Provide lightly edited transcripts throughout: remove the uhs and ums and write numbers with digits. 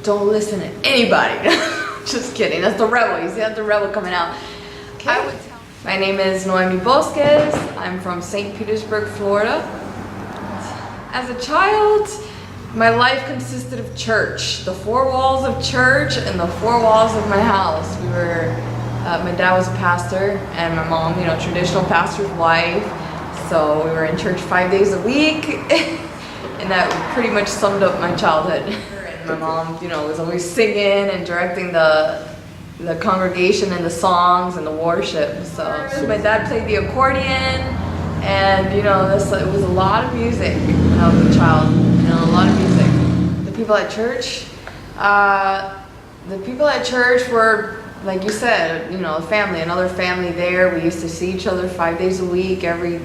don't listen to anybody. Just kidding. That's the rebel. You see, that's the rebel coming out. Okay. My name is Noemi Bosques. I'm from St. Petersburg, Florida. As a child, my life consisted of church. The four walls of church and the four walls of my house. My dad was a pastor, and my mom, traditional pastor's wife. So we were in church 5 days a week, and that pretty much summed up my childhood. And my mom, was always singing and directing the congregation and the songs and the worship. So my dad played the accordion, and it was a lot of music when I was a child. A lot of music. The people at church were, like you said, family, another family there. We used to see each other 5 days a week, every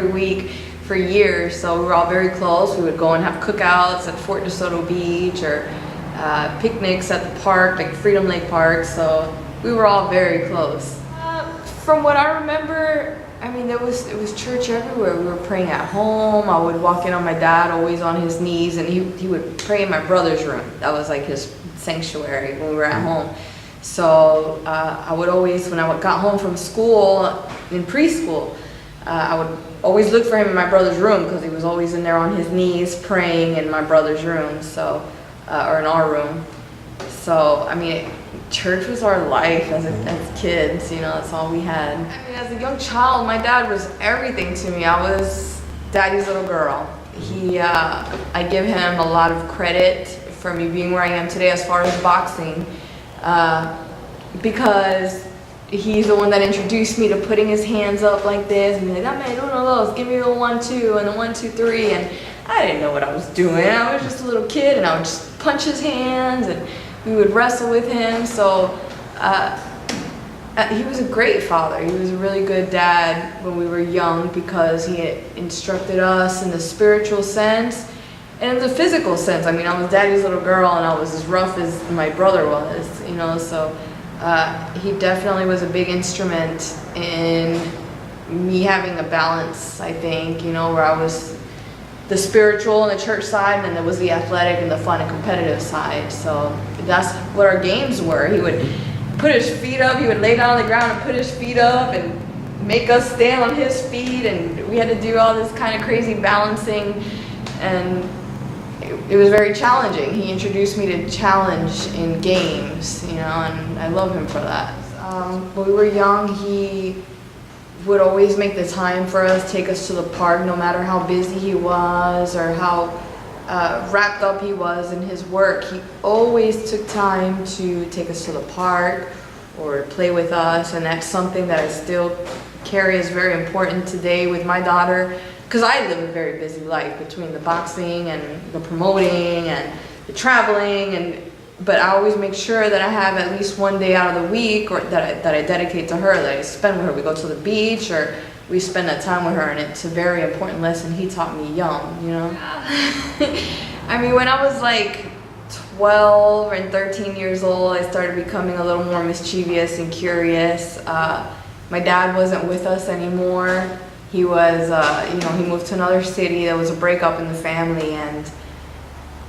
week for years. So we were all very close. We would go and have cookouts at Fort DeSoto Beach, or picnics at the park, like Freedom Lake Park. So we were all very close. From what I remember, it was church everywhere. We were praying at home. I would walk in on my dad, always on his knees, and he would pray in my brother's room. That was like his sanctuary when we were at home. So I would always, when I got home from school, in preschool, I would always look for him in my brother's room, because he was always in there on his knees praying in my brother's room, so or in our room. So church was our life as kids. That's all we had. As a young child, my dad was everything to me. I was daddy's little girl. I give him a lot of credit for me being where I am today as far as boxing, because he's the one that introduced me to putting his hands up like this and be like, dame uno, dos, give me the 1-2 and the 1-2-3, and I didn't know what I was doing. I was just a little kid, and I would just punch his hands, and we would wrestle with him. So he was a great father. He was a really good dad when we were young, because he instructed us in the spiritual sense and in the physical sense. I was daddy's little girl, and I was as rough as my brother was, so he definitely was a big instrument in me having a balance, I think, where I was the spiritual and the church side, and then there was the athletic and the fun and competitive side. So that's what our games were. He would put his feet up, he would lay down on the ground and put his feet up and make us stand on his feet, and we had to do all this kind of crazy balancing, and it was very challenging. He introduced me to challenge in games, and I love him for that. When we were young, he would always make the time for us, take us to the park, no matter how busy he was or how wrapped up he was in his work. He always took time to take us to the park or play with us, and that's something that I still carry as very important today with my daughter, because I live a very busy life between the boxing and the promoting and the traveling, but I always make sure that I have at least one day out of the week, or that I dedicate to her, that I spend with her. We go to the beach, or we spend that time with her, and it's a very important lesson he taught me young, When I was like 12 and 13 years old, I started becoming a little more mischievous and curious. My dad wasn't with us anymore. He was, he moved to another city. There was a breakup in the family, and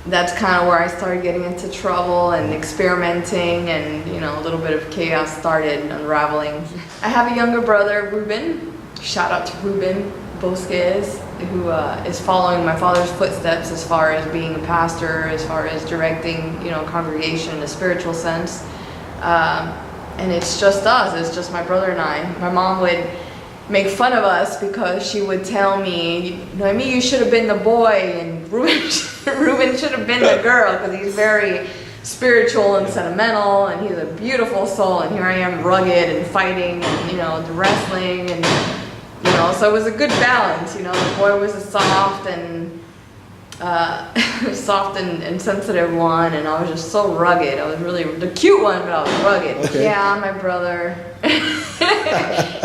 that's kind of where I started getting into trouble and experimenting, and a little bit of chaos started unraveling. I have a younger brother, Ruben. Shout out to Ruben Bosques, who is following my father's footsteps as far as being a pastor, as far as directing, congregation in a spiritual sense. And it's just us. It's just my brother and I. My mom would make fun of us because she would tell me, Noemi, you should have been the boy, and Ruben should have been the girl, because he's very spiritual and sentimental, and he's a beautiful soul, and here I am rugged and fighting and wrestling, and so it was a good balance. The boy was a soft and sensitive one, and I was just so rugged. I was really the cute one, but I was rugged. Okay. Yeah, my brother.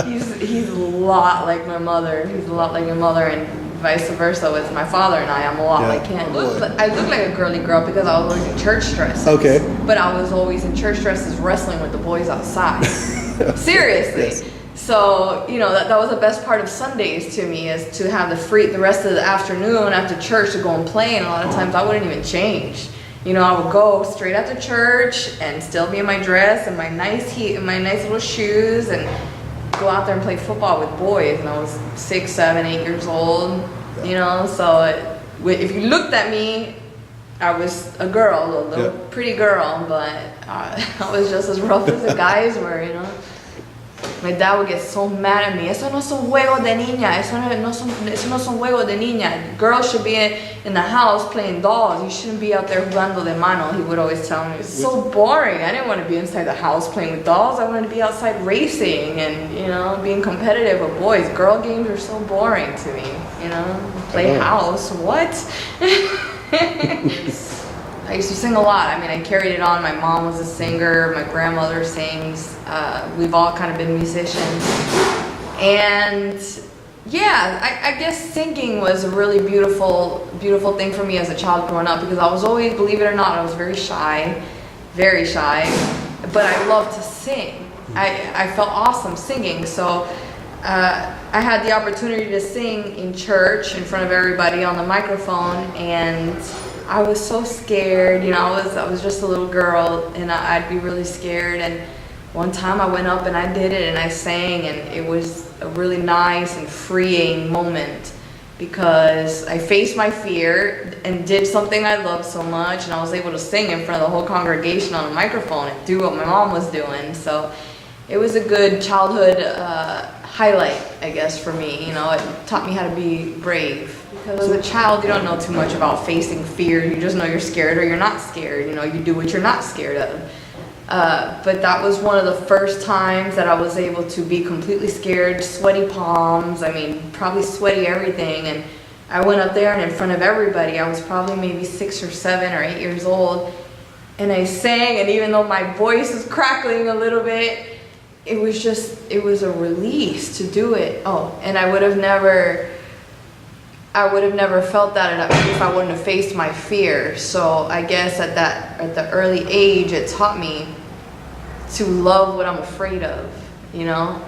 he's a lot like my mother. He's a lot like my mother, and vice versa with my father and I. I'm a lot like him. I look like a girly girl because I was always in church dresses. Okay. But I was always in church dresses wrestling with the boys outside. Seriously. Yes. So, that was the best part of Sundays to me, is to have the rest of the afternoon after church to go and play, and a lot of times I wouldn't even change. you know, I would go straight after church and still be in my dress and my nice little shoes and go out there and play football with boys. And I was 6, 7, 8 years old, you know. So if you looked at me, I was a girl, a little pretty girl, but I was just as rough as the guys were, you know. My dad would get so mad at me. Eso no son juegos de niña. Eso no son juegos de niña. Girls should be in the house playing dolls. You shouldn't be out there jugando de mano. He would always tell me. It's so boring. I didn't want to be inside the house playing with dolls. I wanted to be outside racing and, you know, being competitive with boys. Girl games are so boring to me, you know. Play house. What? I used to sing a lot. I mean, I carried it on. My mom was a singer. My grandmother sings. We've all kind of been musicians. And yeah, I guess singing was a really beautiful thing for me as a child growing up, because I was always, believe it or not, I was very shy, but I loved to sing. I felt awesome singing. So I had the opportunity to sing in church in front of everybody on the microphone, and I was so scared, you know. I was just a little girl, and I'd be really scared. And one time I went up and I did it and I sang, and it was a really nice and freeing moment, because I faced my fear and did something I loved so much, and I was able to sing in front of the whole congregation on a microphone and do what my mom was doing. So it was a good childhood highlight, I guess, for me. You know, it taught me how to be brave. Because as a child, you don't know too much about facing fear. You just know you're scared or you're not scared. You know, you do what you're not scared of. But that was one of the first times that I was able to be completely scared, sweaty palms, I mean, probably sweaty everything. And I went up there and in front of everybody, I was probably maybe 6 or 7 or 8 years old. And I sang, and even though my voice was crackling a little bit, it was a release to do it. Oh, and I would have never felt that if I wouldn't have faced my fear. So I guess at the early age, it taught me to love what I'm afraid of, you know.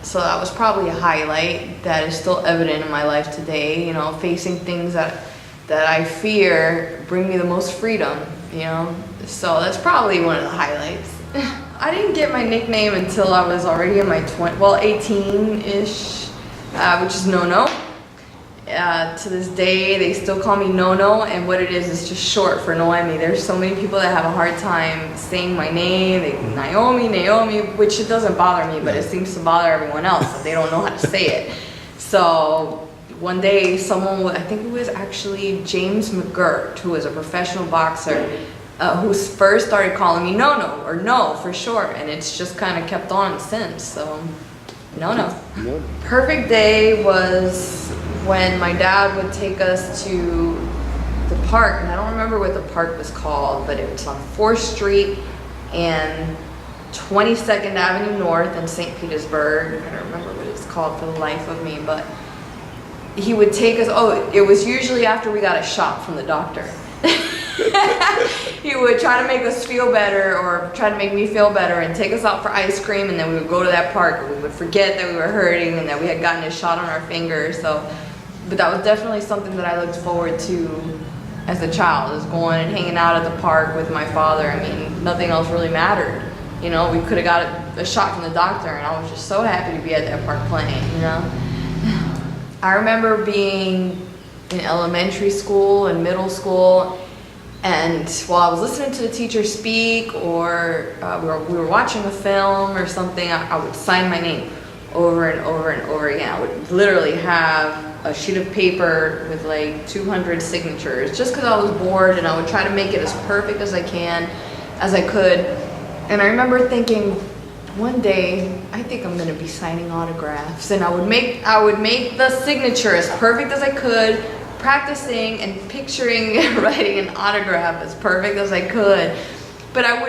So that was probably a highlight that is still evident in my life today. You know, facing things that I fear bring me the most freedom, you know. So that's probably one of the highlights. I didn't get my nickname until I was already in my 18-ish, which is No-No. To this day, they still call me No-No, and what it is just short for Noemi. There's so many people that have a hard time saying my name. Naomi, which it doesn't bother me, but it seems to bother everyone else, so they don't know how to say it. So one day, I think it was actually James McGirt, who was a professional boxer, who first started calling me No-No, or No for short, and it's just kind of kept on since. So No-No. Perfect day was when my dad would take us to the park, and I don't remember what the park was called, but it was on 4th Street and 22nd Avenue North in St. Petersburg. I don't remember what it's called for the life of me, but he would take us, it was usually after we got a shot from the doctor. He would try to make us feel better, or try to make me feel better, and take us out for ice cream, and then we would go to that park, and we would forget that we were hurting and that we had gotten a shot on our fingers. But that was definitely something that I looked forward to as a child, is going and hanging out at the park with my father. I mean, nothing else really mattered. You know, we could have got a shot from the doctor, and I was just so happy to be at that park playing, you know. I remember being in elementary school and middle school, and while I was listening to the teacher speak, or we were watching a film or something, I would sign my name over and over and over again. I would literally have a sheet of paper with like 200 signatures, just because I was bored, and I would try to make it as perfect as I could. And I remember thinking, one day, I think I'm gonna be signing autographs, and I would make the signature as perfect as I could, practicing and picturing writing an autograph as perfect as I could. But I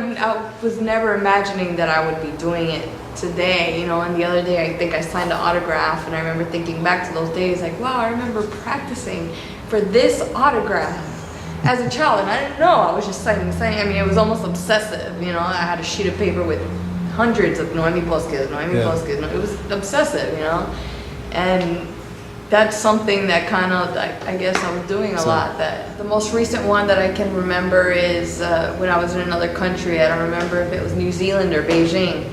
was never imagining that I would be doing it today, you know. And the other day, I think I signed an autograph, and I remember thinking back to those days, like, wow, I remember practicing for this autograph as a child, and I didn't know. I was just signing. I mean, it was almost obsessive, you know. I had a sheet of paper with hundreds of Noemi Bosques. It was obsessive, you know. And that's something that kind of, I guess I was doing a lot. That the most recent one that I can remember is when I was in another country. I don't remember if it was New Zealand or Beijing,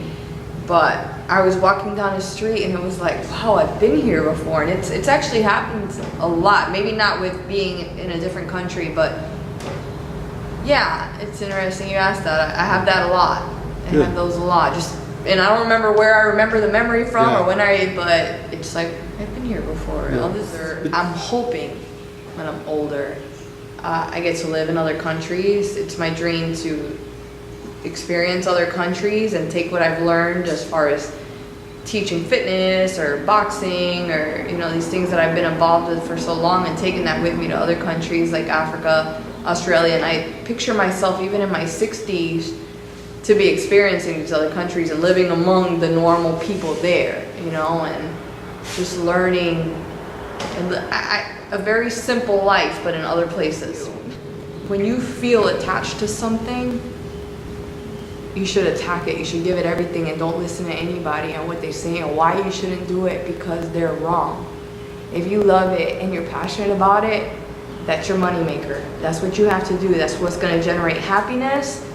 but I was walking down the street and it was like, wow, I've been here before. And it's actually happened a lot. Maybe not with being in a different country, but yeah, it's interesting you asked that. I have that a lot. I have those a lot. And I don't remember where I remember the memory from or when but it's like, I've been here before. I'm hoping when I'm older, I get to live in other countries. It's my dream to experience other countries and take what I've learned as far as teaching fitness or boxing or, these things that I've been involved with for so long, and taking that with me to other countries like Africa, Australia. And I picture myself even in my 60s to be experiencing these other countries and living among the normal people there, and just learning a very simple life, but in other places. When you feel attached to something, you should attack it. You should give it everything and don't listen to anybody and what they say and why you shouldn't do it, because they're wrong. If you love it and you're passionate about it, that's your moneymaker. That's what you have to do. That's what's going to generate happiness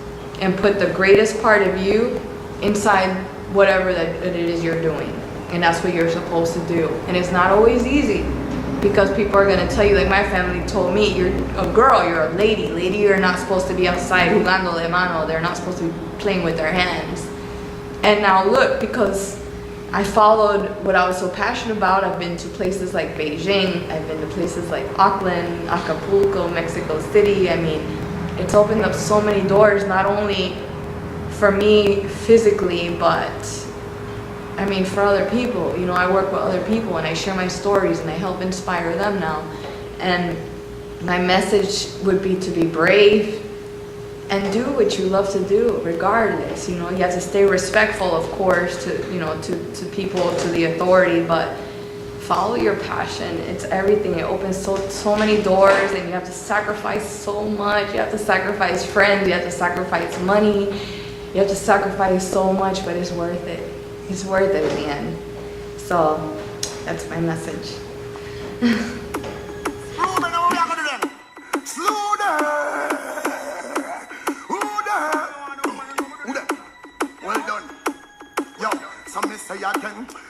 and put the greatest part of you inside whatever that it is you're doing. And that's what you're supposed to do. And it's not always easy, because people are going to tell you, like my family told me, you're a girl, you're a lady. Lady, you're not supposed to be outside jugando de mano. They're not supposed to be playing with their hands. And now look, because I followed what I was so passionate about, I've been to places like Beijing, I've been to places like Auckland, Acapulco, Mexico City. I mean, it's opened up so many doors, not only for me physically, but I mean for other people. I work with other people and I share my stories and I help inspire them now. And my message would be to be brave and do what you love to do regardless. You have to stay respectful, of course, to to people, to the authority, but follow your passion. It's everything. It opens so many doors, and you have to sacrifice so much. You have to sacrifice friends, you have to sacrifice money, you have to sacrifice so much, but it's worth it. It's worth it in the end. So that's my message.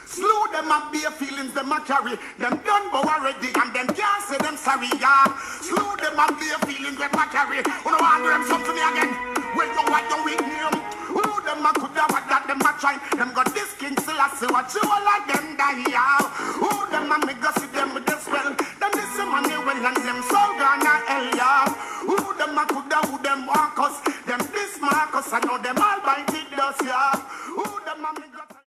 Slew them up, be feelings them a carry. Them done but already and them can't say them sorry, yeah. Slew them up, be feelings them a carry. Who no want them something to me again? Well, you what you with name? Who them a could have what that them a try? Them got this king still a see what you all like them die, yeah. Who them a make us see them with the spell? Them this money well and them soul gonna hell, yeah. Who them a could have who them walk us? Them this Marcus, I know them all bite it dust, yeah.